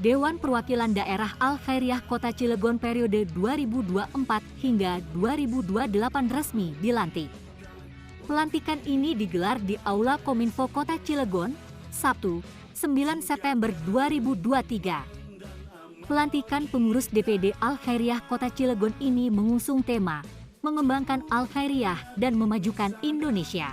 Dewan Perwakilan Daerah Al-Khairiyah Kota Cilegon periode 2024 hingga 2028 resmi dilantik. Pelantikan ini digelar di Aula Kominfo Kota Cilegon, Sabtu, 9 September 2023. Pelantikan pengurus DPD Al-Khairiyah Kota Cilegon ini mengusung tema mengembangkan Al-Khairiyah dan memajukan Indonesia.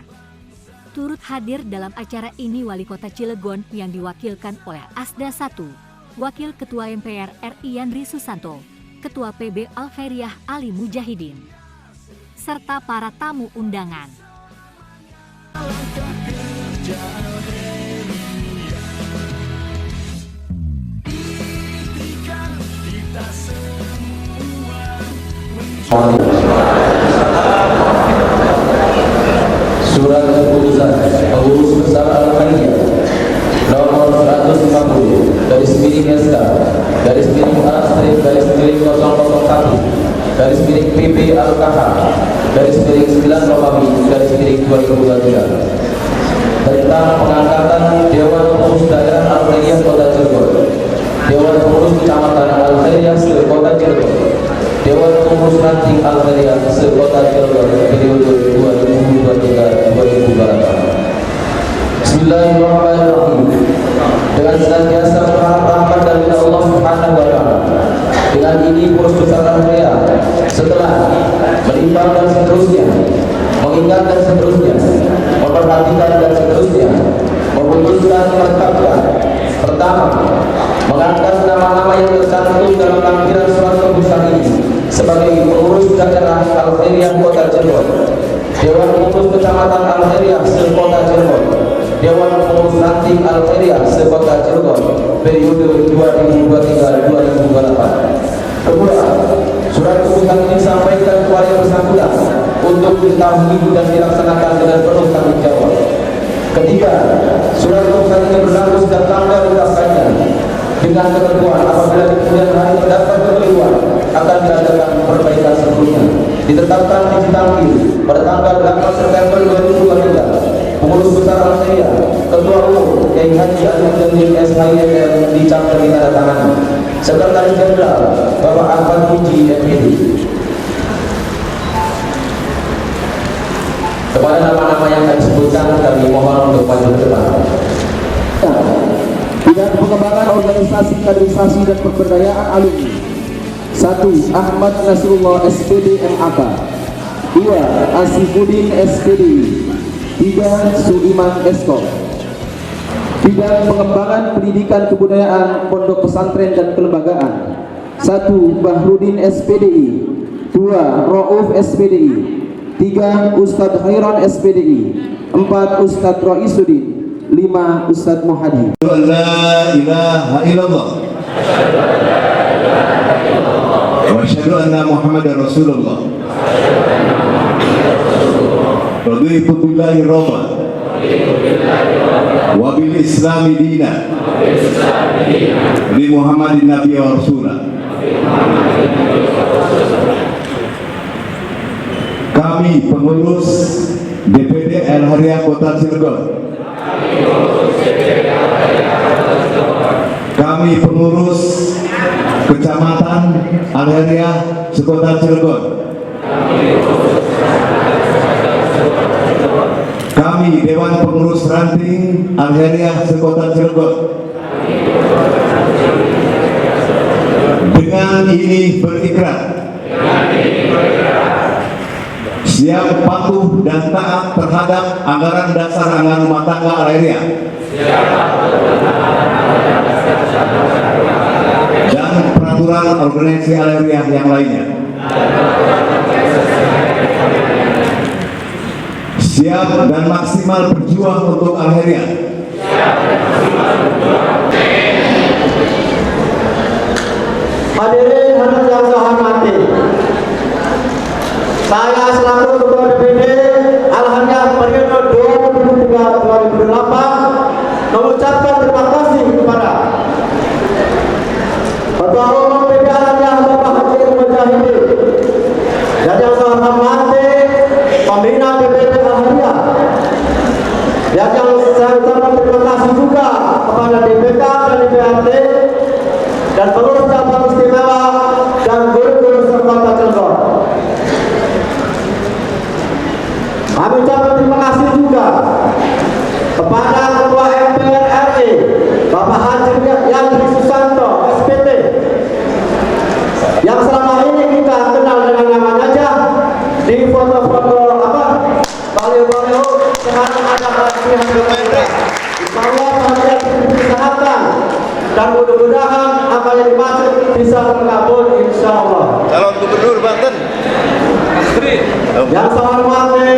Turut hadir dalam acara ini Wali Kota Cilegon yang diwakilkan oleh Asda 1, Wakil Ketua MPR RI Yandri Susanto, Ketua PB Al-Khairiyah Ali Mujahidin, serta para tamu undangan. Surat keputusan pengurus besar Al-Khairiyah nomor 150 garis miring SK garis miring A/garis miring 001 garis miring PP Al-KH garis miring 9 Romawi garis miring 2023 tentang pengangkatan Dewan Pengurus Daerah Al-Khairiyah Kota Cilegon, Dewan Pengurus Kecamatan Al-Khairiyah se-Kota Cilegon, Dewan Pengurus Ranting Al-Khairiyah se-Kota Cilegon periode 2023-2028. Bismillahirrahmanirrahim. Dengan senantiasa berharap rahmat dari Allah Subhanahu wa Ta'ala. Dengan ini pengurus besar Al-Khairiyah setelah menimbang dan seterusnya, mengingat dan seterusnya, memperhatikan dan seterusnya, memutuskan menetapkan pertama, mengangkat nama-nama yang tercantum dalam lampiran surat keputusan ini sebagai pengurus daerah Al-Khairiyah Kota Cilegon, Dewan Pengurus Kecamatan Al-Khairiyah se-Kota Cilegon, Dewan Pengurus Ranting Al-Khairiyah se-Kota Cilegon periode 2023-2028. Kedua, surat keputusan ini disampaikan kepada yang bersangkutan untuk diketahui dan dilaksanakan dengan penuh tanggung jawab. Ketiga, surat keputusan ini berlaku sejak tanggal ditetapkannya dengan ketentuan apabila di kemudian hari terdapat kekeliruan akan diadakan perbaikan seluruhnya. Ditetapkan digitalki pada tanggal 8 September 2023. Pengurus besar Al-Khairiyah, Ketua Umum Kiai Haji Ali Jamil SHIMM dicapkan ditandatangani. Sekretaris Jenderal Bapak Ahmad Puji MPD. Kepada nama-nama yang kami sebutkan kami mohon untuk maju ke depan. Bidang pengembangan organisasi, kaderisasi dan pemberdayaan alumni. 1. Ahmad Nasrullah SPD MAK. 2. Asifuddin SPD. 3. Suiman Eskom. Bidang pengembangan pendidikan kebudayaan, pondok pesantren dan kelembagaan. 1. Bahrudin SPDI. 2. Rauf SPDI. 3. Ustadz Khairan SPDI. 4. Ustadz Roisuddin. 5. Ustadz Muhadi. La ilaha illallah wa asyhadu anna Muhammadar Rasulullah. Raditu billahi rabban wa bil islami dina li Muhammadin nabiyya wa rasulah. Kami pengurus DPD Al-Khairiyah Kota Cilegon, kami pengurus Kecamatan Al-Khairiyah se-Kota Cilegon, kami Dewan Pengurus Ranting Al-Khairiyah se-Kota Cilegon, dengan ini berikrar siap patuh dan taat terhadap anggaran dasar anggaran rumah tangga Al-Khairiyah dan peraturan organisasi Al-Khairiyah yang lainnya. Siap dan maksimal berjuang untuk Al-Khairiyah. Hadirin hadirat yang saya hormati, saya selaku Ketua DPD Al-Khairiyah periode 2023-2028 mengucapkan terima kasih kepada Ketua Umum PB Al-Khairiyah Bapak Haji Mujahidin dan yang saya hormati pembina DPD Al-Khairiyah, dan yang saya ucapkan terima kasih juga kepada DPK dan DPRD dan pengurus cabang istimewa dan guru-guru Kota Cilegon. Kami ucapkan terima kasih juga kepada Ketua MPR RI Bapak Haji Yandri Susanto SPT, yang selama ini kita kenal dengan namanya aja di foto-foto baliho-baliho sekarang ada pelatihan berbeda. Insya Allah kesehatan dan mudah-mudahan apa yang dimaksud bisa terkabul insya Allah. Calon Gubernur Banten. Yang saya hormati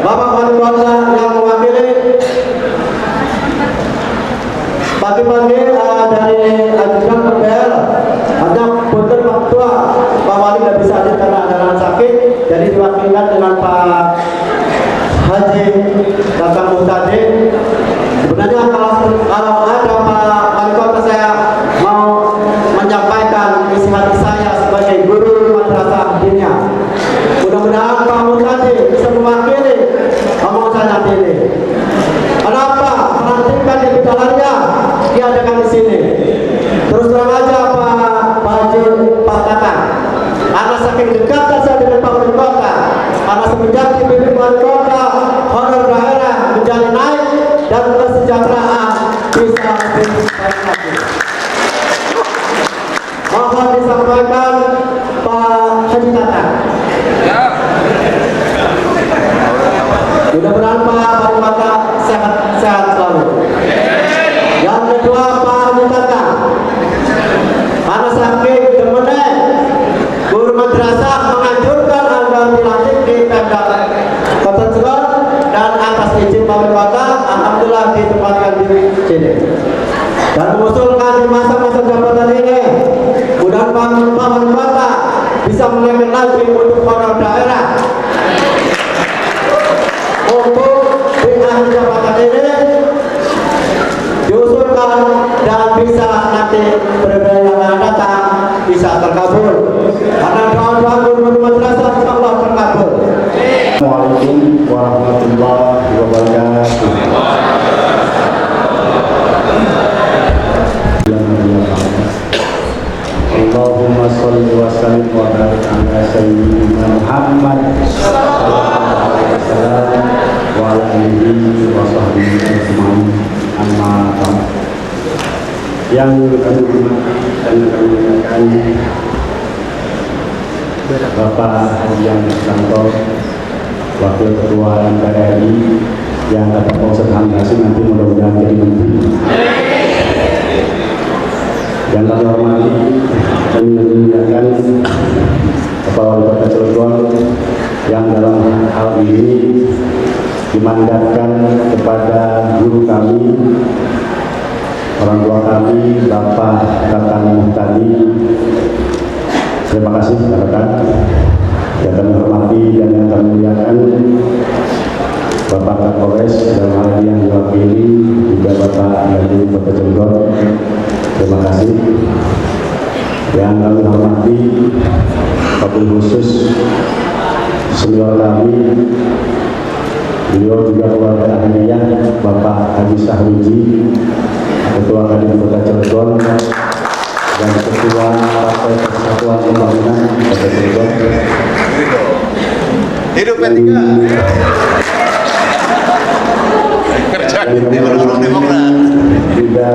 Bapak Wali Kota yang mewakili pagi-pagi dari ajudan MPR, hanya punten Pak Ketua, Pak Wali tidak bisa hadir karena ada sakit, jadi diwakilkan dengan Pak Haji Kakang Muhtadi. Sebenarnya kalau ada Pak Wali Kota, saya mau menyampaikan isi hati saya sebagai guru madrasah diniyah. Mudah-mudahan Pak Muhtadi bisa mewakili omong saya nanti ini. Kenapa pelantikan di Bidalaria diadakan di sini? Terus terang aja Pak Haji Pak Kakang, karena saking dekatnya saya dengan Pak Wali Kota, karena semenjak dipimpin Wali Kota, honor daerah menjadi naik dan kesejahteraan bisa lebih baik lagi. Mohon disampaikan Pak Haji Kakang. Mudah-mudahan Pak Wali Kota sehat selalu. Yang kedua Pak Haji Kakang, karena saking demennya guru madrasah menganjurkan agar dilantik di Pemda Kota Cilegon dan atas izin Pak Wali Kota, alhamdulillah ditempatkan di sini. Dan mengusulkan di masa-masa jabatan ini, mudah-mudahan Pak Wali Kota bisa menaikkan lagi untuk honor daerah. Untuk di akhir jabatan ini diusulkan dan bisa nanti periode yang akan datang bisa terkabul. Karena doa-doa guru madrasah insya Allah terkabul. Assalamualaikum warahmatullahi wabarakatuh. Allahumma sholli wa sallim wa barik ala sayyidina Muhammad sallallahu alaihi wasallam wa ala alihi wa sahbihi ajma'in. Amma ba'd. Yang kami hormati dan kami muliakan Bapak Haji Yandri Susanto, Wakil Ketua MPR RI, yang kata Pak Hamdasi nanti mudah-mudahan jadi menteri. Yang kami hormati dan memuliakan Bapak Wali Kota Cilegon, yang dalam hal ini dimandatkan kepada guru kami, orang tua kami, Bapak Kakang Muhtadi. Terima kasih rekan yang kami hormati dan yang kami muliakan Bapak Kapolres dalam hal yang diwakili juga Bapak Wali Kota Cilegon. Terima kasih. Yang kami hormati wabil khusus senior kami, beliau juga keluarga ahlinya Bapak Haji Sahwiji, Ketua Kadin Kota Cilegon dan Ketua Partai Persatuan Pembangunan Kota Cilegon. Hidup P3. Kerja di orang Demokrat. Juga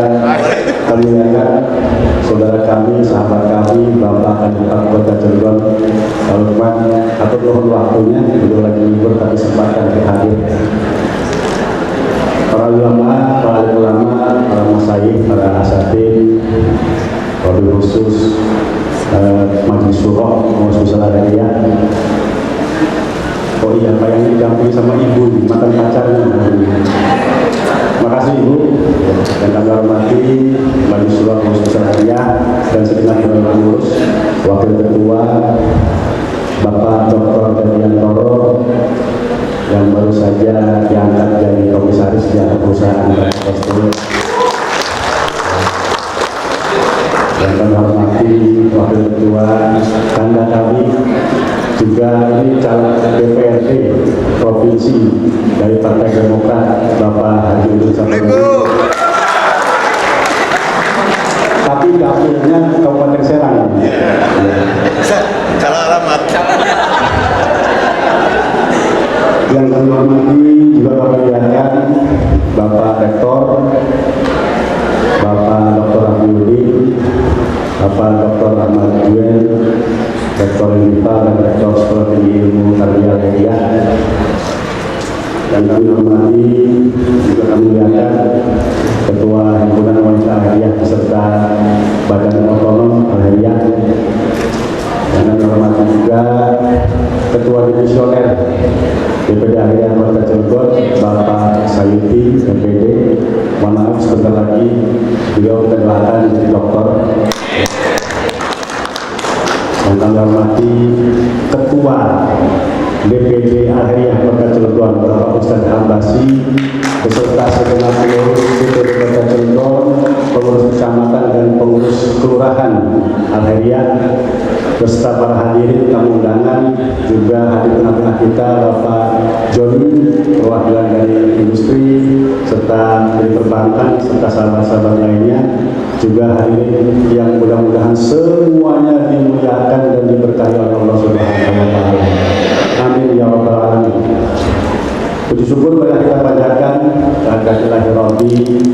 kami lihat saudara kami, sahabat kami, Bapak Kadin Kota Cilegon, Pak Lukman, atau mohon waktunya, beliau lagi libur tapi sempatkan hadir. Para ulama, para ulama, para masyayikh, para asatidz, wabil khusus Majelis Syuro, Majelis Syuro. Oh iya, Pak yang didampingi sama Ibu, mantan pacarnya. Terima kasih Ibu, dan kami hormati Majelis Syuro, Majelis Syuro dan segenap pengurus, Wakil Ketua Bapak Dr. Dadiantoro yang baru saja diangkat jadi komisaris di perusahaan PST. Dan kami hormati Wakil Ketua Tanda kami juga ini calon DPRD Provinsi dari Partai Demokrat Bapak Haji Yandri Susanto. tapi dapilnya Kabupaten Serang. Salah alamat. Yang kami hormati juga kami lihatkan Bapak Rektor, Bapak Dr. Ahmudin, Bapak Dr. Ahmad Juel, Rektor Unita dan Rektor Sekolah Tinggi Ilmu Tarbiyah Alkhairiyah. Dan kami hormati juga kami lihatkan Ketua Himpunan Wanita Alkhairiyah beserta Badan Otonom Alkhairiyah. Dan kami hormati juga Ketua Divisioner DPD Alkhairiyah Kota Cilegon, Bapak Sayuti DPD. Mohon maaf sebentar lagi beliau akan menjadi doktor. Dan kami hormati Ketua DPD Alkhairiyah Kota Cilegon, Bapak Ustadz Hambasi, beserta segenap pengurus DPD Kota Cilegon, pengurus kecamatan dan pengurus kelurahan Alkhairiyah, beserta para hadirin tamu undangan, juga hadir tengah-tengah kita Bapak Joni, perwakilan dari industri, serta dari perbankan, serta sahabat-sahabat lainnya, juga hadirin yang mudah-mudahan semuanya dimuliakan dan diberkahi oleh Allah Subhanahu wa Ta'ala. Amin ya rabbal alamin. Puji syukur marilah kita panjatkan kehadirat Rabbi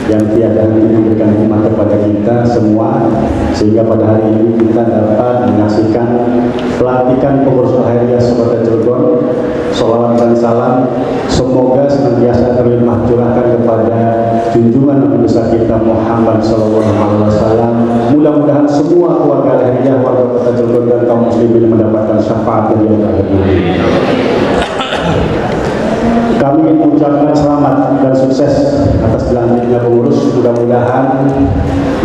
yang tiada henti memberikan nikmat kepada kita semua, sehingga pada hari ini kita dapat menyaksikan pelantikan pengurus Alkhairiyah Kota Cilegon. Sholawat dan salam semoga senantiasa terlimpah curahkan kepada junjungan Nabi besar kita Muhammad SAW. Mudah-mudahan semua keluarga Alkhairiyah, warga Kota Cilegon dan kaum muslimin mendapatkan syafaat dari Allah. Kami mengucapkan selamat dan sukses atas dilantiknya pengurus. Mudah-mudahan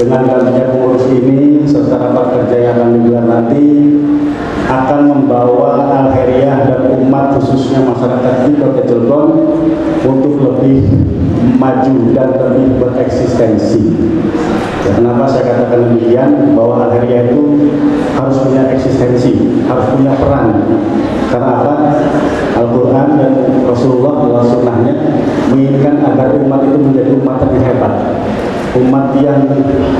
dengan dilantiknya pengurus ini serta rapat kerja yang akan digelar nanti akan membawa Alkhairiyah dan umat khususnya masyarakat di Kota Cilegon untuk lebih maju dan lebih bereksistensi. Ya, kenapa saya katakan demikian? Bahwa Alkhairiyah itu harus punya eksistensi, harus punya peran. Karena apa? Al-Quran dan Rasulullah dalam sunnahnya menginginkan agar umat itu menjadi umat yang hebat, umat yang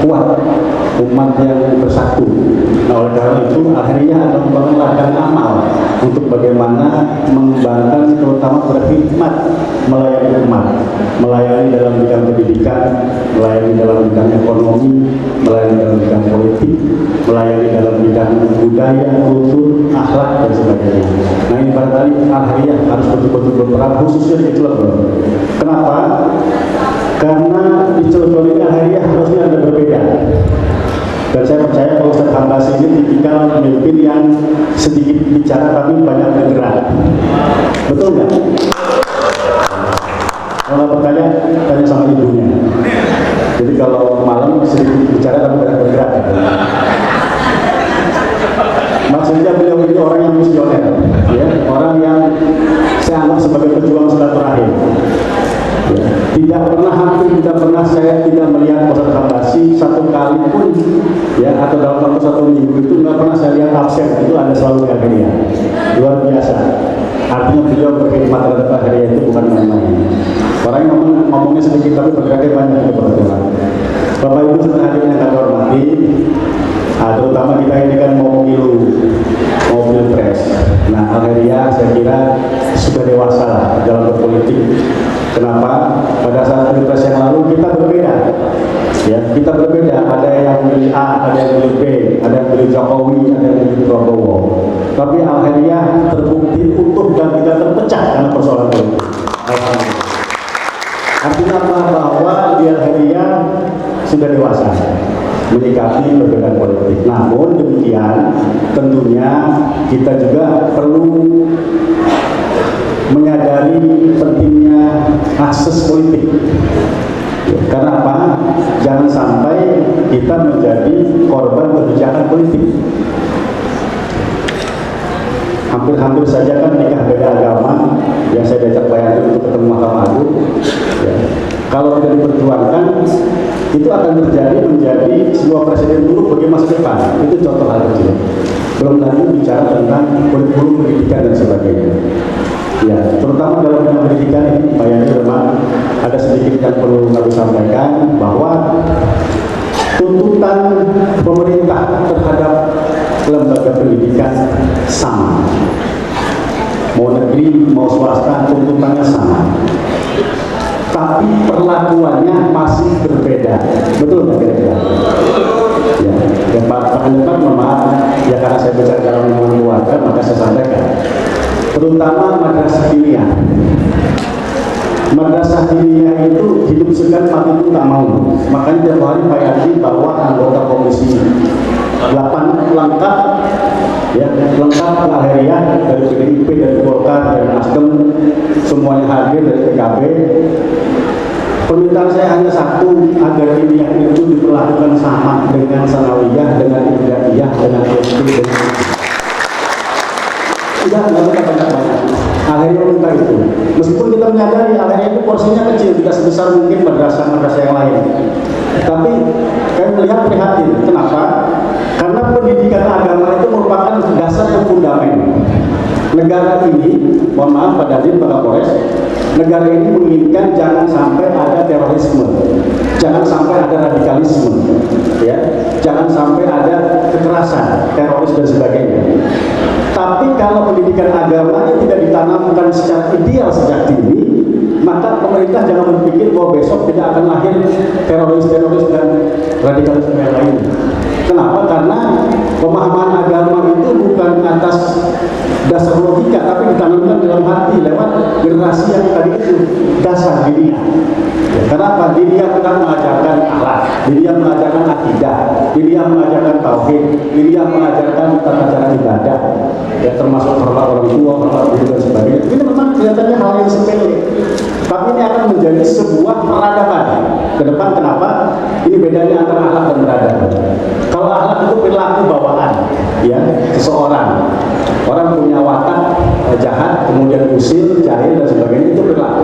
kuat, umat yang bersatu. Nah, oleh karena itu Alkhairiyah akan membangun ladang amal untuk bagaimana mengembangkan, terutama berkhidmat melayani umat, melayani dalam bidang pendidikan, melayani dalam bidang ekonomi, melayani dalam bidang politik, melayani dalam bidang budaya, kultur, akhlak dan sebagainya. Nah, ini barangkali Alkhairiyah harus betul-betul berperan khususnya di Cilegon. Kenapa? Karena di Cilegon ini Alkhairiyah harusnya ada berbeda. Dan saya percaya Pak Ustadz Hambasi ini tipikal pemimpin yang sedikit bicara tapi banyak bergerak. Betul nggak? Kalau bertanya, tanya sama ibunya. Jadi kalau malam sedikit bicara tapi banyak bergerak. Maksudnya beliau ini orang yang misioner, ya, orang yang saya anggap sebagai pejuang silaturahim. Ya, tidak pernah, hampir tidak pernah saya tidak melihat Ustadz Hambasi satu kali pun, ya, atau dalam waktu satu minggu itu nggak pernah saya lihat absen. Itu ada selalu di Alkhairiyah. Luar biasa. Artinya beliau berkhidmat terhadap Alkhairiyah itu bukan main-main. Orang yang ngomongnya sedikit tapi bergeraknya banyak itu bergerak. Bapak Ibu serta hadirin yang kami hormati, terutama kita ini kan mau pemilu, mau pilpres. Nah, Alkhairiyah saya kira sudah dewasa lah dalam berpolitik. Kenapa? Pada saat pilpres yang lalu kita berbeda. Ya, kita berbeda. Ada yang milih A, ada yang milih B, ada yang milih Jokowi, ada yang milih Prabowo. Tapi Alkhairiyah terbukti utuh dan tidak terpecah karena persoalan itu. Alhamdulillah. Artinya apa? Bahwa di Alkhairiyah sudah dewasa menyikapi perbedaan politik. Namun demikian, tentunya kita juga perlu menyadari pentingnya akses politik. Karena apa? Jangan sampai kita menjadi korban kebijakan politik. Hampir-hampir saja kan nikah beda agama yang saya diajak bayangkan untuk ketemu Mahkamah Agung. Ya. Kalau tidak diperjuangkan, itu akan menjadi sebuah presiden buruk bagi masa depan. Itu contoh hal kecil. Belum lagi bicara tentang kurikulum pendidikan dan sebagainya. Ya, terutama dalam bidang pendidikan ini, Pak Yani memang ada sedikit yang perlu kami sampaikan bahwa tuntutan pendidikan sama. Mau negeri, mau swasta, tuntutannya sama. Tapi perlakuannya masih berbeda. Betul nggak kira-kira? Ya, dan Pak Depan, mohon maaf, ya karena saya bicara dalam lingkungan keluarga, maka saya sampaikan. Terutama madrasah diniyah. Madrasah diniyah itu hidup segan mati itu tak mau. Makanya tiap hari Pak Yadi bawa anggota komisi 8 lengkap, ya lengkap lahiriah dari PDIP, dari Golkar, dari Nasdem, semuanya hadir dari PKB. Permintaan saya hanya satu, agar diniyah itu diperlakukan sama dengan sanawiyah, dengan ibtidaiyah, dengan SD, dengan tidak banyak-banyak. Akhirnya minta itu. Meskipun kita menyadari akhirnya itu porsinya kecil, tidak sebesar mungkin madrasah-madrasah yang lain. Tapi saya melihat prihatin. Kenapa? Karena pendidikan agama itu merupakan dasar yang fundamental. Negara ini, mohon maaf Pak Dandim, Pak Kapolres, negara ini menginginkan jangan sampai ada terorisme, jangan sampai ada radikalisme, ya, jangan sampai ada kekerasan, teroris dan sebagainya. Tapi kalau pendidikan agama tidak ditanamkan secara ideal sejak dini, maka pemerintah jangan berpikir bahwa besok tidak akan lahir teroris-teroris dan radikalisme yang lain. Kenapa? Karena pemahaman agama itu bukan atas dasar logika, tapi ditanamkan dalam hati lewat generasi yang tadi itu dasar diniyah. Ya, kenapa? Diniyah bukan mengajarkan akhlak, diniyah mengajarkan akidah, diniyah mengajarkan tauhid, diniyah mengajarkan tata cara ibadah, ya termasuk hormat orang tua, hormat guru dan sebagainya. Ini memang kelihatannya hal yang sepele, tapi ini akan menjadi sebuah peradaban ke depan. Kenapa? Ini bedanya antara akhlak dan peradaban. Kalau akhlak itu perilaku bawaan, ya seseorang, orang punya watak jahat, kemudian usil, jahil dan sebagainya, itu perilaku.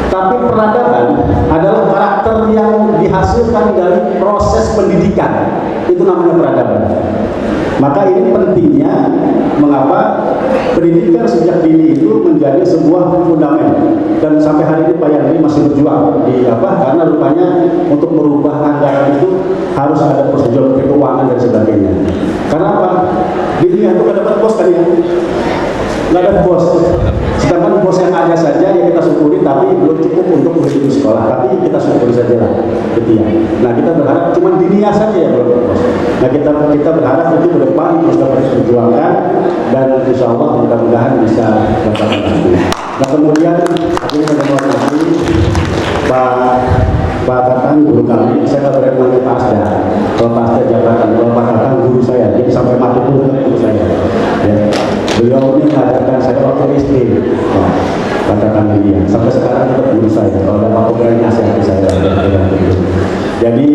Tapi peradaban adalah karakter yang dihasilkan dari proses pendidikan, itu namanya peradaban. Maka ini pentingnya mengapa pendidikan sejak dini itu menjadi sebuah fundament, dan sampai hari ini Pak Yandri masih berjuang di karena rupanya untuk merubah anggaran itu harus ada prosedur keuangan dan sebagainya. Karena apa? Dini itu nggak dapat bos kan ya? Nggak ada bos. Sedangkan bos yang ada saja yang kita syukuri, tapi belum cukup untuk menghidupi sekolah. Tapi kita syukuri saja lah, gitu ya. Nah kita berharap cuma diniyah saja ya belum bos. Nah kita berharap itu ke depan terus dapat diperjuangkan, dan insya Allah mudah-mudahan bisa dapat nanti. Nah kemudian akhirnya menghormati Pak Tatang guru kami, saya nggak boleh manggil Pak Asda. Kalau Pak Asda jabatan, kalau Pak Tatang guru saya, jadi sampai mati pun guru saya. Ya. Beliau ini mengajarkan saya waktu SD, Pak Tatang ini, sampai sekarang tetap guru saya. Kalau ada apa-apa yang nasihati saya. Jadi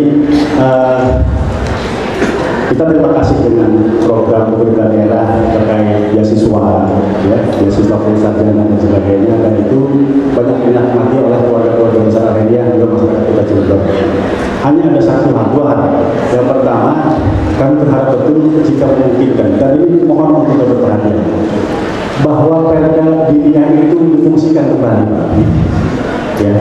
kita terima kasih dengan program pemerintah daerah terkait beasiswa, ya, beasiswa sarjana dan sebagainya, dan itu banyak dinikmati oleh keluarga-keluarga besar Al-Khairiyah juga masyarakat Kota Cilegon. Hanya ada satu hal, dua hal. Yang pertama, kami berharap betul jika memungkinkan, dan ini mohon untuk kita berperhatian, bahwa perda diniyah itu difungsikan kembali, ya.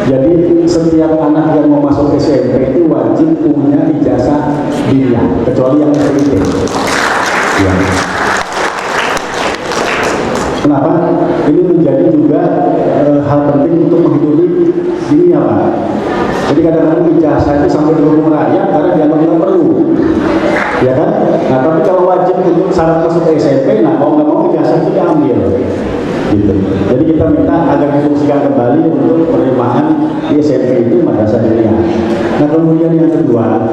Jadi setiap anak yang mau masuk SMP itu wajib punya ijazah diniyah, kecuali yang SPIT. Ya. Kenapa? Ini menjadi juga hal penting untuk menghidupi diniyah, Pak. Jadi kadang-kadang ijazah itu sampai dihukum rakyat karena dianggap tidak perlu, ya kan? Nah tapi kalau wajib untuk syarat masuk ke SMP, nah mau nggak mau ijazah itu diambil. Gitu. Jadi kita minta agar difungsikan kembali untuk penerimaan di SMP itu madrasah diniyah. Nah kemudian yang kedua,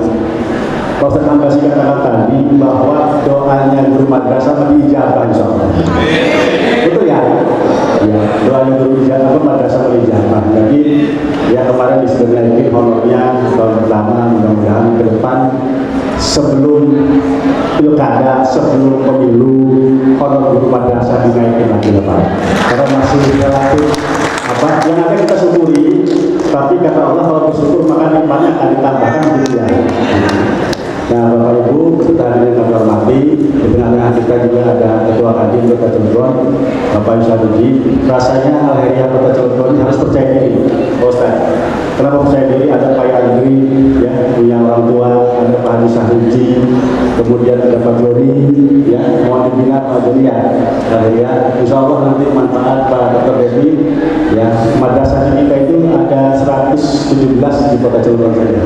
Pak Ustaz Ambasi katakan tadi bahwa doanya guru madrasah dijabah insya Allah. Betul ya? Ya, doanya guru madrasah dijabah. Jadi ya kemarin disediakan honornya tahun pertama, mudah-mudahan ke depan sebelum pilkada, sebelum pemilu, honor guru madrasah dinaikin lagi Pak. Karena masih relatif yang ada kita syukuri, tapi kata Allah kalau bersyukur maka nikmatnya akan ditambahkan gitu ya. Nah Bapak Ibu, kita yang kami hormati, di tengah-tengah kita juga ada Ketua Kadin Kota Cilegon, Bapak Isyaduji. Rasanya Al-Khairiyah Kota Cilegon harus percaya diri, Pak Ustaz. Kenapa percaya diri? Ada Pak Andri, ya, punya orang tua, ada Pak Haji Sahuji, kemudian ada Pak Joni, Al-Madaniyah. Ya, insya Allah nanti manfaat Pak Dr. Devi. Ya, madrasah kita itu ada 117 di Kota Cilegon saja.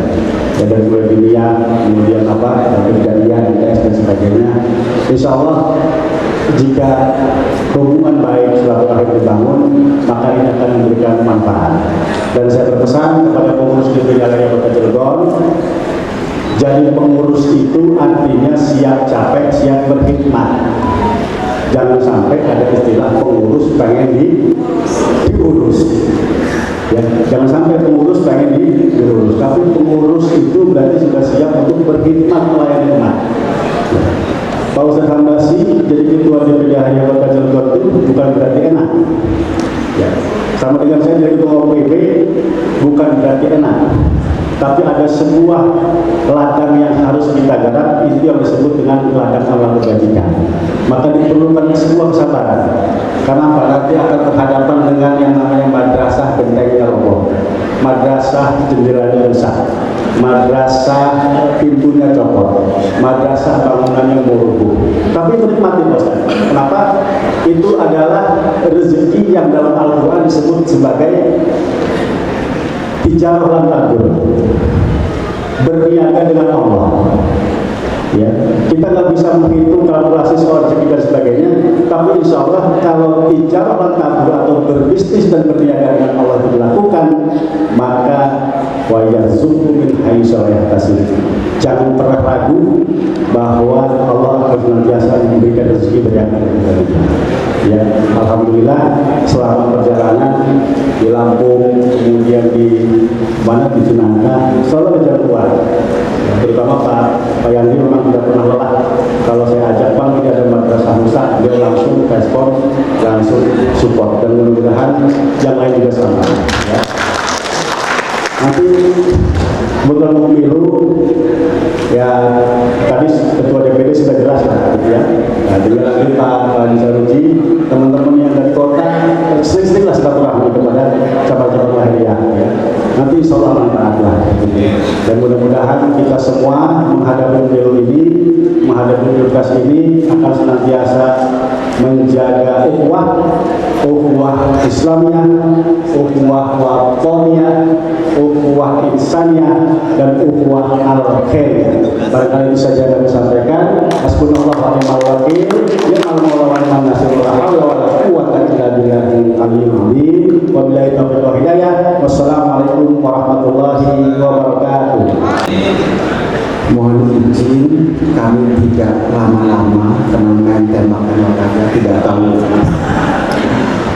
Ya, dari mulai dunia, kemudian dari Dania, ITS dan sebagainya. Insya Allah jika hubungan baik silaturahim dibangun, maka ini akan memberikan manfaat. Dan saya berpesan kepada pengurus DPD Al-Khairiyah Kota Cilegon, jadi pengurus itu artinya siap capek, siap berkhidmat. Jangan sampai ada istilah pengurus pengen diurus. Ya, jangan sampai pengurus pengen diurus, tapi pengurus itu berarti sudah siap untuk berkhidmat melayani umat. Pak Ustadz Hambasi jadi ketua DPD Al-Khairiyah Kota Cilegon itu bukan berarti enak. Ya, sama dengan saya jadi ketua OPB bukan berarti enak. Tapi ada sebuah ladang yang harus kita garap, itu yang disebut dengan ladang amal kebajikan. Maka diperlukan sebuah kesabaran. Karena nanti akan berhadapan dengan yang namanya madrasah bentengnya roboh, madrasah jendelanya rusak, madrasah pintunya copot, madrasah bangunannya rubuh. Tapi itu nikmati Ustaz. Kenapa? Itu adalah rezeki yang dalam Al-Quran disebut sebagai tijarah lan tabur, berniaga dengan Allah. Ya, kita nggak bisa menghitung kalkulasi soal rezeki dan sebagainya, tapi insya Allah kalau tijarah lan tabur atau berbisnis dan berniaga dengan Allah itu dilakukan, maka wa yarzuqhu min haitsu la yahtasib. Jangan pernah ragu bahwa Allah akan senantiasa memberikan rezeki berlimpah dari kita. Ya, alhamdulillah selama perjalanan di Lampung, kemudian di mana di Cinangka, selalu ada keluar. Ya, terutama Pak Yandi memang tidak pernah lelah. Kalau saya ajak Bang, ini ada madrasah rusak, dia langsung respon, langsung support, dan mudah-mudahan yang lain juga sama. Ya. Nanti bukan pemilu, ya tadi ketua DPD sudah jelas lah, gitu ya. Nah, juga nanti Pak Nisaruji, teman-teman yang dari kota, sering-sering lah silaturahmi kepada cabang-cabang Al-Khairiyah, ya. Nanti insya Allah manfaat lah. Dan mudah-mudahan kita semua menghadapi pemilu ini, menghadapi pilpres ini akan senantiasa menjaga ukhuwah Islamiyah, ukhuwah watoniyah, ukhuwah insaniyah, dan ukhuwah al-khairiyah. Barangkali itu saja yang saya sampaikan. Hasbunallahu wa ni'mal wakil, ni'mal maula wa ni'man nasir, la haula wa la quwwata illa billahil aliyyil azim. Wabillahi taufiq wal hidayah. Wassalamualaikum warahmatullahi wabarakatuh. Mohon izin kami tidak lama-lama karena main tembak-tembakannya tidak tahu.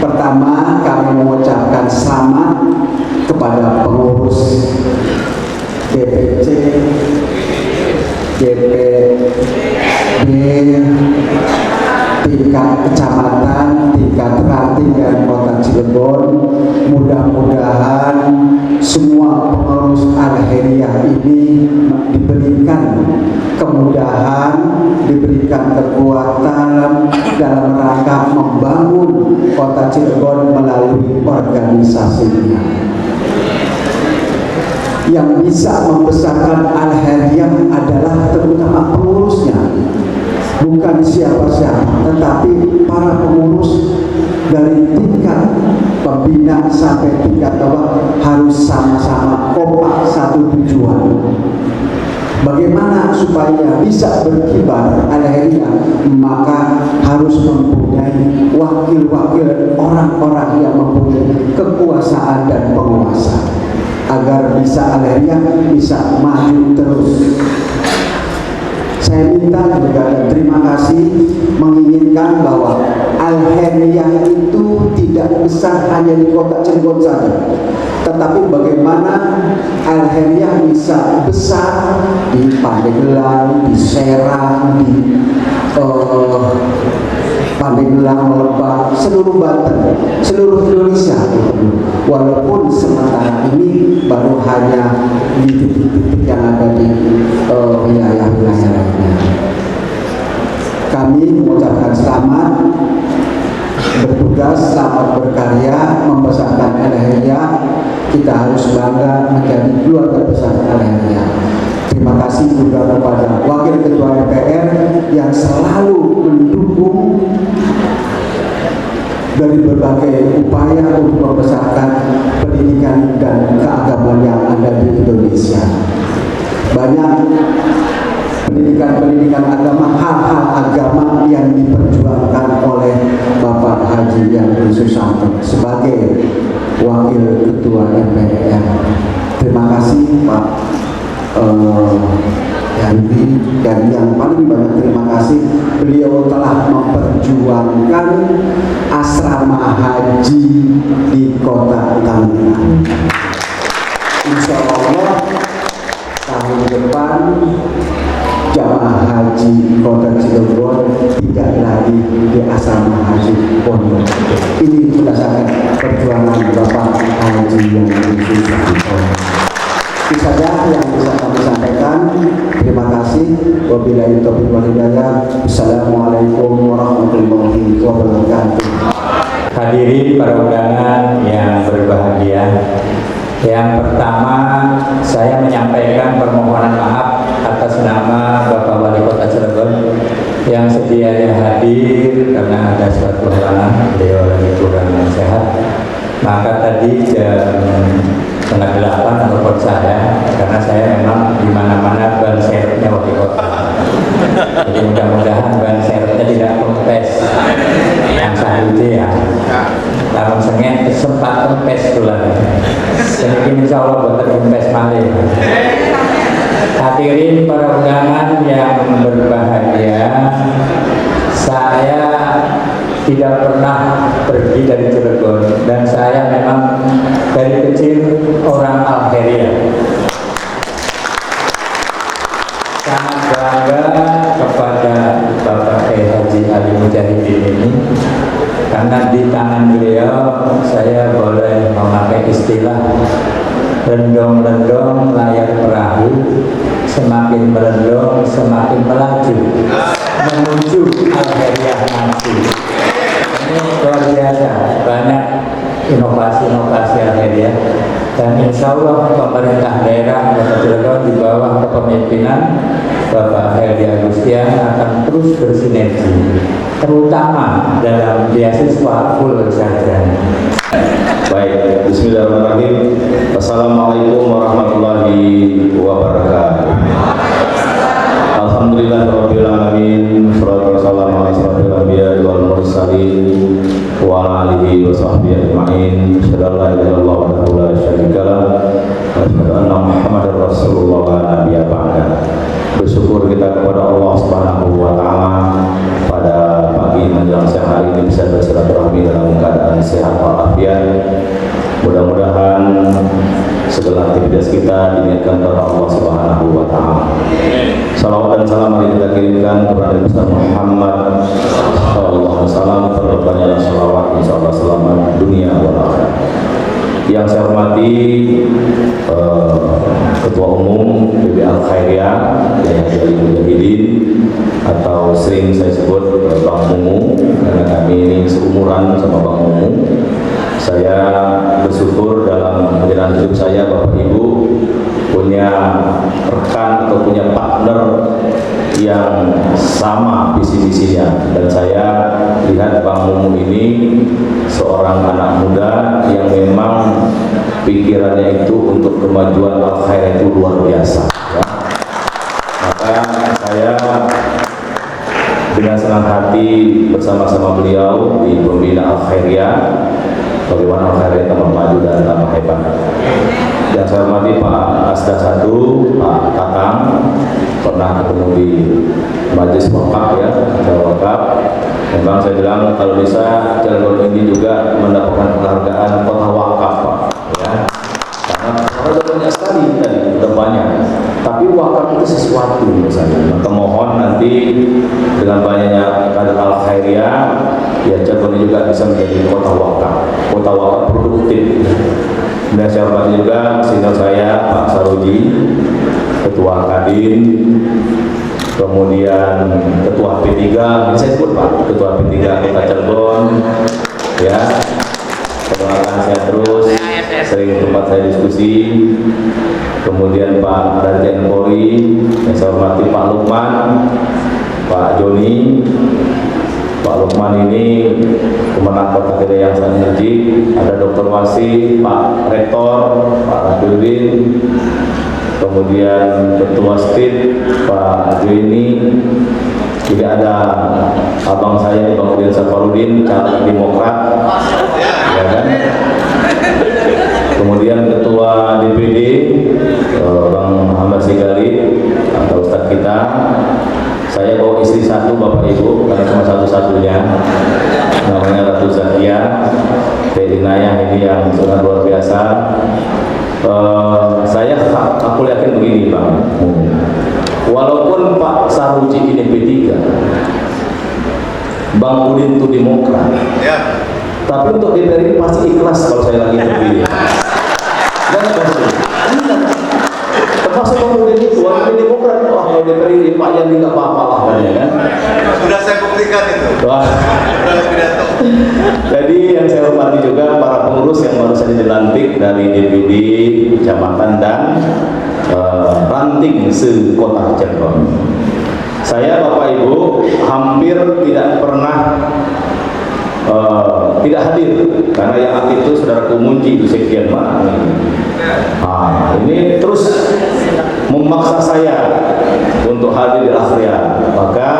Pertama, kami mengucapkan selamat kepada pengurus DPC, DPD, tingkat kecamatan, tingkat ranting dan Kota Cilegon. Mudah-mudahan semua pengurus Al-Khairiyah ini diberikan kemudahan, diberikan kekuatan dalam rangka membangun Kota Cilegon melalui organisasinya. Yang bisa membesarkan Al-Khairiyah adalah terutama pengurusnya, bukan siapa-siapa, tetapi para pengurus dari tingkat pembina sampai tingkat bawah harus sama-sama kompak satu tujuan. Bagaimana supaya bisa berkibar Al-Khairiyah, maka harus mempunyai wakil-wakil orang-orang yang mempunyai kekuasaan dan penguasa, agar bisa Al-Khairiyah bisa maju terus. Saya minta juga dan terima kasih menginginkan bahwa Al-Khairiyah itu tidak besar hanya di Kota Cilegon saja, tetapi bagaimana Al-Khairiyah bisa besar di Pandeglang, di Serang, di Pandeglang, Lebak, seluruh Banten, seluruh Indonesia. Walaupun sementara ini baru hanya di titik-titik yang ada di wilayah-wilayah lainnya. Kami mengucapkan selamat bertugas, selamat berkarya, membesarkan Al-Khairiyah. Kita harus bangga menjadi keluarga besar Al-Khairiyah. Terima kasih juga kepada Wakil Ketua MPR yang selalu mendukung dari berbagai upaya untuk membesarkan pendidikan dan keagamaan yang ada di Indonesia. Banyak pendidikan agama, hal-hal agama yang diperjuangkan oleh Bapak Haji Yandri Susanto sebagai Wakil Ketua MPR. Terima kasih Pak Yandri, dan yang paling banyak terima kasih beliau telah memperjuangkan asrama haji di Kota Tangerang. Insya Allah tahun depan jamaah haji Kota Cilegon tidak lagi di asrama haji Pondok. Ini berdasarkan perjuangan Bapak Haji yang Susanto. Itu saja yang bisa kami sampaikan. Terima kasih. Wabillahi taufiq wal hidayah. Assalamualaikum warahmatullahi wabarakatuh. Hadirin para undangan yang berbahagia. Yang pertama, saya menyampaikan permohonan maaf atas nama Bapak Wali Kota Cilegon yang sedianya hadir karena ada suatu halangan, beliau lagi kurang sehat. Maka tadi jam 7:30 telepon saya, karena saya memang di mana-mana ban serepnya wali kota. Jadi mudah-mudahan ban serepnya tidak kempes. Yang satu ya, lamun sengen sempat kempes bulan. Jadi insya Allah buat kempes malih. Hadirin para undangan yang berbahagia, saya tidak pernah pergi dari Cilegon dan saya memang dari kecil orang Algeria. Sangat bangga kepada Bapak Haji Ali Mujahidin ini karena di tangan beliau saya boleh memakai istilah rendong-rendong layar perahu, semakin merendong semakin melaju menuju Algeria nanti. Ini luar biasa, banyak inovasi-inovasi Algeria, dan insya Allah pemerintah daerah Kota Cilegon di bawah kepemimpinan Bapak Heri Agustian akan terus bersinergi, terutama dalam beasiswa full sarjana. Baik, bismillahirrahmanirrahim. Assalamualaikum warahmatullahi wabarakatuh. Alhamdulillahirabbil alamin. Wassalatu wassalamu ala asyrofil anbiya'i wal mursalin wa ala alihi wa sahbihi ajma'in. Asyhadu an la ilaha illallah wahdahu la syarika lah wa asyhadu anna Muhammadar Rasulullah wa la nabiyya ba'da. Bersyukur kita kepada Allah Subhanahu wa taala pada pagi menjelang siang hari ini bisa bersilaturahmi dalam keadaan sehat walafiat. Mudah-mudahan segala aktivitas kita diniatkan kepada Allah Subhanahu wa taala. Salawat dan salam mari kita kirimkan kepada Nabi Muhammad sallallahu alaihi wasallam, terbanyak salawat insyaallah selamat dunia wal akhirat. Yang saya hormati Ketua Umum PB Al Khairiyah yang dari Mujahidin, atau sering saya sebut Bang Mumu karena kami ini seumuran sama Bang Mumu. Saya bersyukur dalam perjalanan hidup saya Bapak Ibu punya rekan atau punya partner yang sama visi-misinya, dan saya lihat Bang Mumu ini seorang anak muda yang memang pikirannya itu untuk kemajuan Al Khair itu luar biasa ya. Maka saya dengan senang hati bersama-sama beliau di pembina Al Khairiyah, bagaimana Al Khairiyah tambah maju dan tambah hebat. Yang saya hormati Pak Asda 1, Pak Tatang, pernah ketemu di Majelis Wakaf ya, Wakaf. Memang saya bilang kalau bisa Cilegon ini juga mendapatkan penghargaan kota wakaf Pak ya. Karena sudah banyak sekali tadi, sudah banyak. Tapi wakaf itu sesuatu misalnya. Maka mohon nanti dengan banyaknya kader Al Khairiyah, ya Cilegon juga bisa menjadi kota wakaf produktif. Dan saya hormati juga senior saya Pak Saroji, Ketua Kadin, kemudian Ketua P3, ini saya sebut Pak, Ketua P3 Kota Cilegon, ya, perkenalkan saya terus sering tempat saya diskusi. Kemudian Pak Danjen Polri, yang saya hormati Pak Lukman, Pak Joni. Pak Lukman ini pemenang Kota Gede yang sangat energik. Ada Dr. Wasi, Pak Rektor, Pak Rafiuddin, kemudian Ketua STID, Pak Joni. Juga ada abang saya, Bang Udin Safarudin, caleg Demokrat, ya kan? Kemudian Ketua DPD, Bang Muhammad Sigari, atau Ustadz kita. Saya bawa istri satu, Bapak Ibu, karena cuma satu-satunya, namanya Ratu Zakia, Tedinaya ini yang sangat luar biasa. Aku yakin begini, Bang. Walaupun Pak Saruji ini P3, Bang Udin itu Demokrat, tapi untuk DPR ini pasti ikhlas kalau saya lagi terpilih. Termasuk Bang Udin itu, walaupun Demokrat, kalau DPR ini Pak Yandi nggak apa-apa lah, kan? Sudah saya buktikan itu. Wah. Jadi yang saya hormati juga para pengurus yang baru saja dilantik dari DPD, kecamatan dan ranting se-Kota Cirebon. Saya Bapak Ibu hampir tidak pernah tidak hadir karena yang aktif itu saudaraku Munci itu sekian mana. Ini terus memaksa saya untuk hadir di Akhria. Maka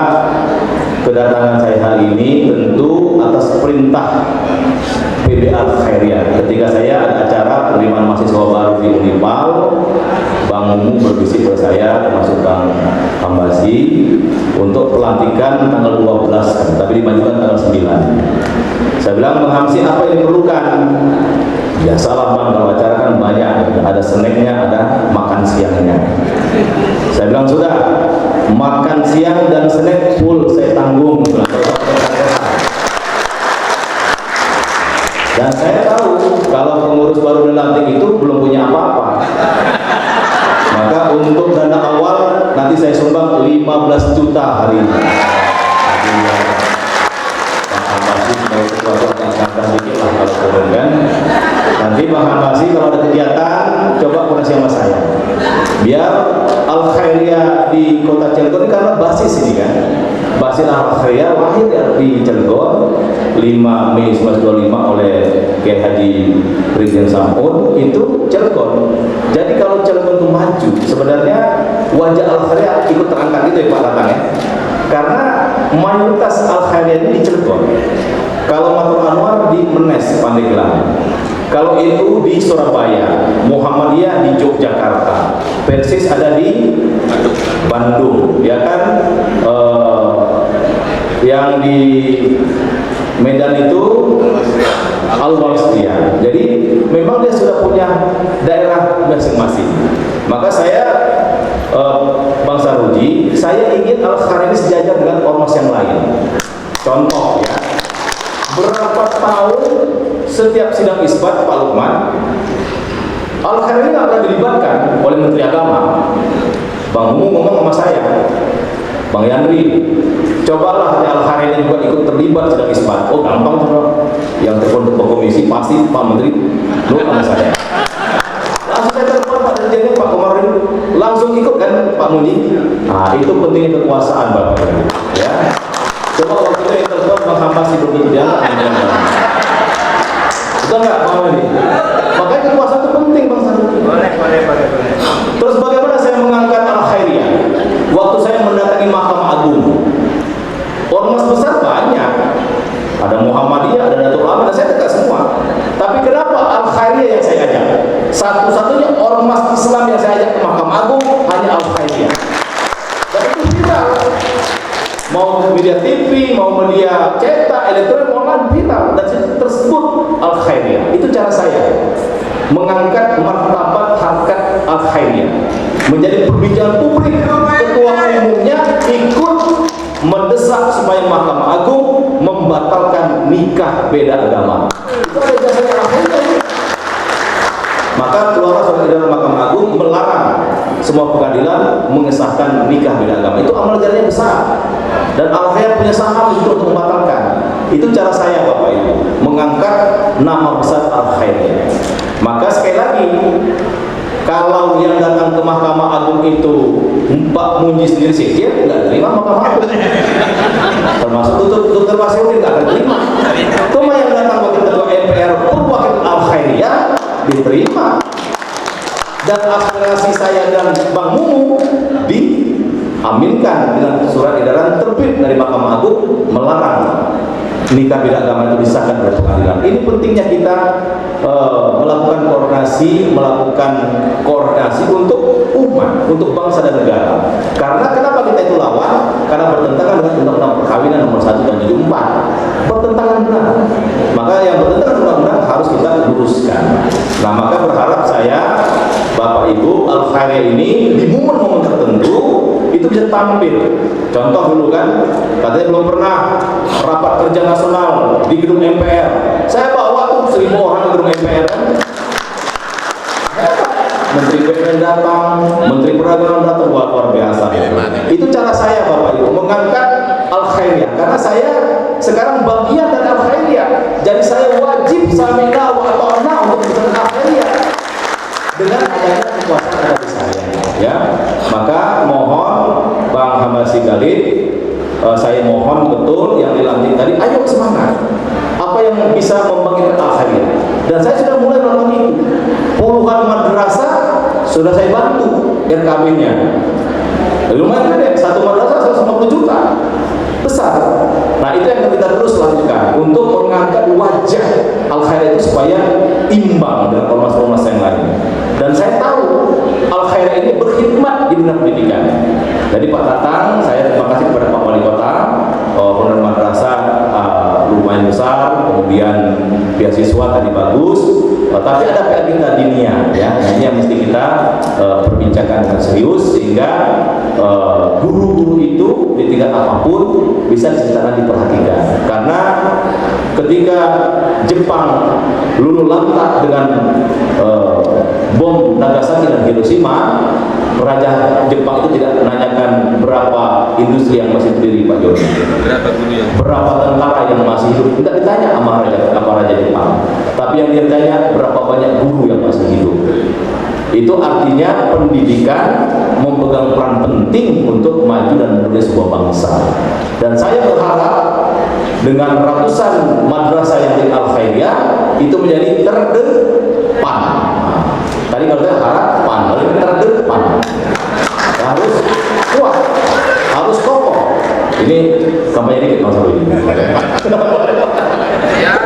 kedatangan saya hari ini tentu atas perintah PB Al-Khairiyah. Ketika saya ada acara penerimaan mahasiswa baru di Unipal, Bang Mumu berbisik ke saya, termasuk Bang Hambasi, untuk pelantikan tanggal 12, tapi dimajukan tanggal 9. Saya bilang, Bang Hamsi, apa yang diperlukan? Ya salah Bang, kalau acara kan banyak, ada snacknya, ada makan siangnya. Saya bilang, sudah, makan siang dan snack full saya tanggung. Dan saya tahu kalau pengurus baru dilantik itu belum punya apa-apa. Maka untuk dana awal nanti saya sumbang 15 juta hari ini. Bang Hambasi mau ketua-ketua sedikit lah kalau turun kan. Nanti Bang Hambasi kalau ada kegiatan coba koneksi sama saya. Biar Al-Khairiyah di Kota Cilegon karena basis ini kan. Basis Al-Khairiyah wahid di Cilegon 5 Mei 1925 oleh Kiai Haji Ridwan Samud itu Cilegon. Jadi kalau Cilegon itu maju sebenarnya wajah Al-Khairiyah ikut terangkat itu ya Pak Tatang ya. Karena mayoritas Al-Khairiyah ini di Cilegon. Kalau Matur Anwar di Menes Pandeglang. Kalau itu di Surabaya, Muhammadiyah di Yogyakarta, Persis ada di Bandung, ya kan? Yang di Medan itu Al-Walstiyah. Jadi memang dia sudah punya daerah masing-masing. Maka saya Bang Saruji, saya ingin Al-Khairiyah sejajar dengan ormas yang lain. Contoh ya, berapa tahun setiap sidang isbat Pak Lukman, Al-Khairiyah nggak pernah dilibatkan oleh Menteri Agama. Bang Mumu ngomong sama saya, Bang Yandri, cobalah Al-Khairiyah juga ikut terlibat sidang isbat. Oh gampang tuh, yang telepon ke komisi pasti Pak Menteri lu sama saya. Langsung saya telepon Pak Dirjen, Pak Komarudin, langsung ikut kan Pak Muni. Nah itu pentingnya kekuasaan Bapak ya. Coba waktu itu yang telepon Bang Hambasi berbicara. Betul nggak mau ini? Makanya kekuasaan itu penting Bang Saruji. Boleh. Terus bagaimana saya mengangkat Al-Khairiyah? Waktu saya mendatangi Mahkamah Agung, ormas besar banyak. Ada Muhammadiyah, ada Datul Ulama, dan saya dekat semua. Tapi kenapa Al-Khairiyah yang saya ajak? Satu-satunya ormas Islam yang saya ajak ke Mahkamah Agung hanya Al-Khairiyah. Dan itu viral. Mau media TV, mau media cetak, elektronik, online, viral. Dan tersebut Al-Khairiyah. Itu cara saya mengangkat martabat harkat Al-Khairiyah menjadi perbincangan publik. Ketua umumnya ikut mendesak supaya Mahkamah Agung membatalkan nikah beda agama. Itu ada jasanya Al-Khairiyah. Maka keluar surat edaran Mahkamah Agung melarang semua pengadilan mengesahkan nikah beda agama. Itu amal jariah besar. Dan Al-Khairiyah punya saham untuk membatalkan. Itu cara saya Bapak Ibu mengangkat nama besar Al-Khairiyah. Maka sekali lagi, kalau yang datang ke Mahkamah Agung itu Mbak Munji sendiri sih, dia nggak terima Mahkamah Agung. Termasuk Dr. Masyudin nggak akan terima. Cuma yang datang wakil ketua MPR perwakilan Al-Khairiyah diterima. Dan aspirasi saya dan Bang Mumu diaminkan dengan surat edaran terbit dari Mahkamah Agung melarang nikah beda agama itu disahkan oleh pengadilan. Ini pentingnya kita melakukan koordinasi untuk umat, untuk bangsa dan negara. Karena kenapa kita itu lawan? Karena bertentangan dengan Undang-Undang Perkawinan nomor 1 tahun 74. Bertentangan benar. Maka yang bertentangan undang-undang harus kita luruskan. Nah, maka berharap saya, Bapak Ibu, Al-Khairiyah ini di momen-momen tertentu itu bisa tampil. Contoh dulu kan, katanya belum pernah rapat kerja nasional di gedung MPR. Saya bawa tuh 1.000 orang di gedung MPR kan. Menteri BPN datang, Menteri Perdagangan datang, luar biasa. Itu cara saya, Bapak Ibu, mengangkat Al-Khairiyah. Karena saya sekarang bagian dari Al-Khairiyah. Jadi saya wajib samina wa ata'na untuk menjadi Al-Khairiyah. Dengan adanya kekuasaan ada di saya, ya. Maka mohon Bang Hamasi Galid, saya mohon betul yang dilantik tadi, ayo semangat. Apa yang bisa membangkitkan Al-Khairiyah? Dan saya sudah mulai melakukan itu. Puluhan madrasah sudah saya bantu RKB-nya. Lumayan gede, satu madrasah 150 juta. Besar. Nah, itu yang kita terus lakukan untuk mengangkat wajah Al-Khairiyah itu supaya imbang dengan ormas-ormas yang lain. Dan saya tahu Al-Khairiyah ini berkhidmat di dunia pendidikan. Jadi Pak Tatang, saya terima kasih kepada Pak Wali Kota, Pondok Madrasah lumayan besar, kemudian beasiswa tadi bagus, tapi ada PR kita dinia, ya. Nah, ini yang mesti kita perbincangkan dengan serius sehingga guru-guru itu di tingkat apapun bisa secara diperhatikan. Karena ketika Jepang luluh lantak dengan bom Nagasaki dan Hiroshima, Raja Jepang itu tidak menanyakan berapa industri yang masih berdiri, Pak Joni, berapa tentara yang masih hidup, tidak ditanya sama Raja Jepang, tapi yang dia tanya berapa banyak guru yang masih hidup. Itu artinya pendidikan memegang peran penting untuk maju dan menjadi sebuah bangsa. Dan saya berharap dengan ratusan madrasah yang di Al-Khairiyah itu menjadi terdepan. Tadi kalau saya harapan, kalau terdepan harus kuat, harus kokoh. Ini kampanye dikit Mas Rudi. Enggak,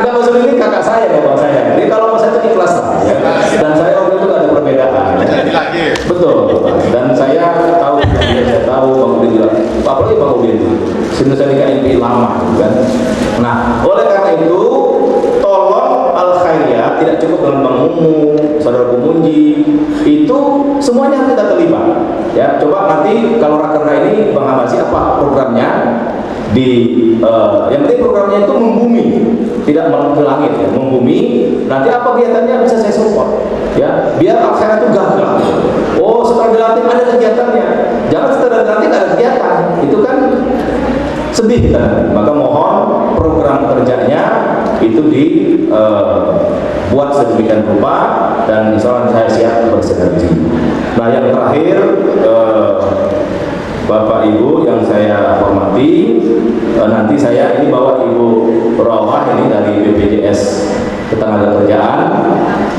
Mas Rudi ini kakak saya, bapak saya. Jadi kalau Mas saya itu ikhlas lah, ya. Dan saya waktu itu ada perbedaan. Betul. Dan saya tahu Bang Udin juga. Apalagi Bang Udin, saya nikah ini lama, kan. Nah, oleh karena itu, tolong Al-Khairiyah tidak cukup dengan Bang Mumu, Saudara Munji, itu semuanya kita terlibat. Ya, coba nanti kalau rakerda ini Bang Hamasi apa programnya yang penting programnya itu membumi, tidak ke langit, ya, membumi. Nanti apa kegiatannya bisa saya support, ya, biar Al-Khairiyah itu gagah. Oh, setelah dilantik ada kegiatannya, jangan setelah dilantik ada kegiatan, itu kan sedih kita. Maka mohon program kerjanya itu dibuat sedemikian rupa dan insya Allah saya siap bersinergi. Nah, yang terakhir, Bapak Ibu yang saya hormati, nanti saya ini bawa Ibu Rawah ini dari BPJS Ketenagakerjaan,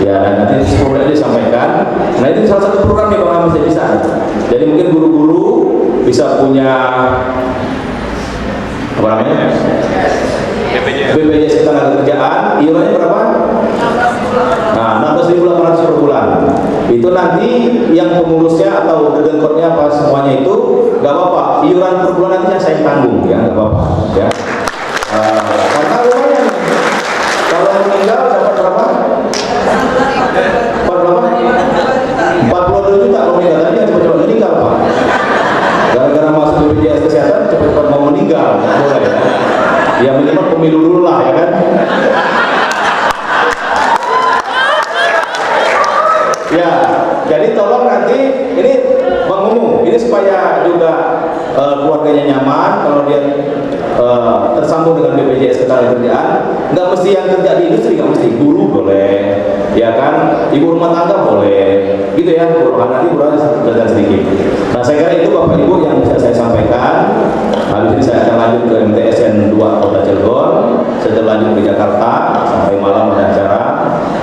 ya, dan nanti program disampaikan. Nah, itu salah satu program yang Bang Hamasi bisa. Jadi mungkin guru-guru bisa punya apa namanya? BPJS Ketenagakerjaan, iurannya berapa? Nah, 16.800 per bulan. Itu nanti yang pengurusnya atau dedengkotnya apa semuanya itu nggak apa-apa. Iuran per bulan nantinya saya tanggung, ya, nggak apa-apa, ya. Karena lumayan. Kalau yang meninggal dapat berapa? 42 juta kalau meninggal. Tadi yang cepat-cepat meninggal, Pak. Gara-gara masuk BPJS Kesehatan cepat-cepat mau meninggal, boleh, ya. Ya minimal pemilu dulu lah, ya kan. Ya, jadi tolong nanti ini Bang Mumu, ini supaya juga keluarganya nyaman. Kalau dia tersambung dengan BPJS Ketenagakerjaan, nggak mesti yang kerja di industri, nggak mesti. Guru boleh, ya kan, ibu rumah tangga boleh, gitu ya. Nanti belajar sedikit. Nah, saya kira itu Bapak Ibu yang bisa saya sampaikan. Habis ini saya akan lanjut ke MTSN 2 Kota Cilegon, setelah lanjut ke Jakarta sampai malam ada acara,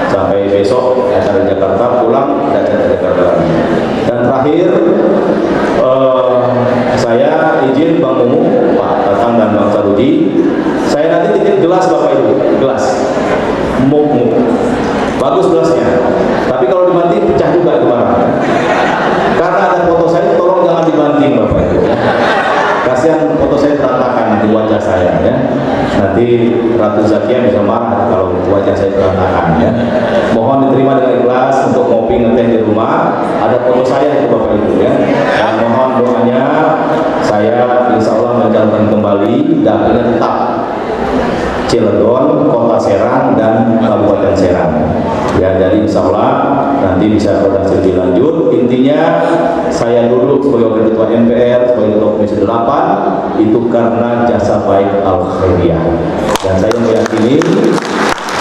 sampai besok acara di Jakarta, pulang ada acara di Jakarta lagi. Dan terakhir saya izin Bang Mumu, Pak Tatang dan Bang Sarudi, saya nanti titip gelas Bapak Ibu, gelas muk, bagus gelasnya, tapi kalau dibanting pecah juga itu barang. Karena ada foto saya, tolong jangan dibanting Bapak Ibu. Kasihan foto saya berantakan di wajah saya ya. Nanti Ratu Zakia bisa marah kalau wajah saya berantakan ya. Mohon diterima dengan ikhlas untuk ngopi ngeteh di rumah. Ada foto saya itu Bapak Ibu ya. Dan mohon doanya, saya insya Allah mencalonkan kembali dapilnya tetap Cilegon, Kota Serang, dan Kabupaten Serang. Ya, jadi insya Allah nanti bisa koordinasi lebih lanjut. Intinya saya duduk sebagai wakil ketua MPR, sebagai ketua Komisi 8 itu karena jasa baik Al-Khairiyah. Dan saya meyakini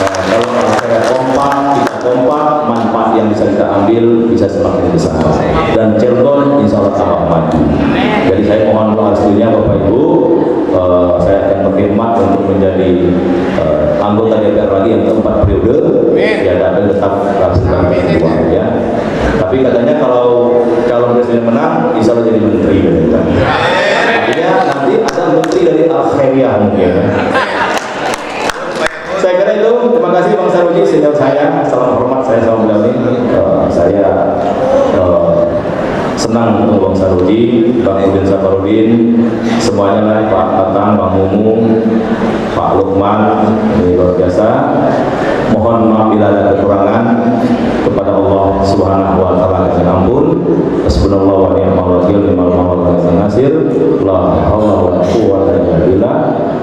kalau saya kompak, kita kompak, manfaat yang bisa kita ambil bisa semakin besar. Dan Cilegon insya Allah tambah maju. Jadi saya mohon doa restunya Bapak Ibu. Saya akan berkhidmat untuk menjadi anggota DPR lagi yang keempat periode. Ya, tapi tetap rasakan kedua ya. Tapi katanya kalau calon presiden menang, insya Allah jadi menteri. Artinya nanti ada menteri dari Al-Khairiyah mungkin. Saya kira itu. Terima kasih Bang Sarudi, senior saya. Salam hormat, saya sama beliau ini. Saya senang ketemu Bang Sarudi, Bang Udin Safarudin, semuanya lah, Pak Tatang, Bang Mumu, Pak Lukman, ini luar biasa. Mohon maaf bila ada kekurangan. Kepada Allah Subhanahu wa taala kasih ampun. Hasbunallahu wa ni'mal wakil, ni'mal mawla wa nasir. La haula wa la quwwata illa billah.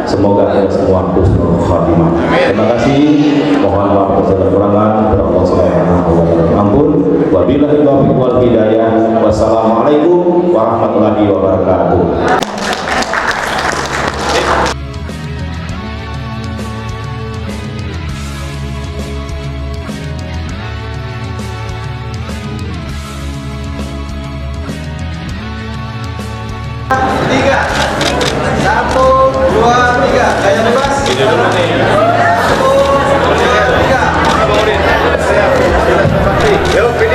Semoga kita semua husnul khatimah. Terima kasih. Mohon maaf atas kekurangan. Kepada Allah Subhanahu wa taala ampun. Wabillahi taufiq wal hidayah. Wassalamualaikum warahmatullahi wabarakatuh. Yuk,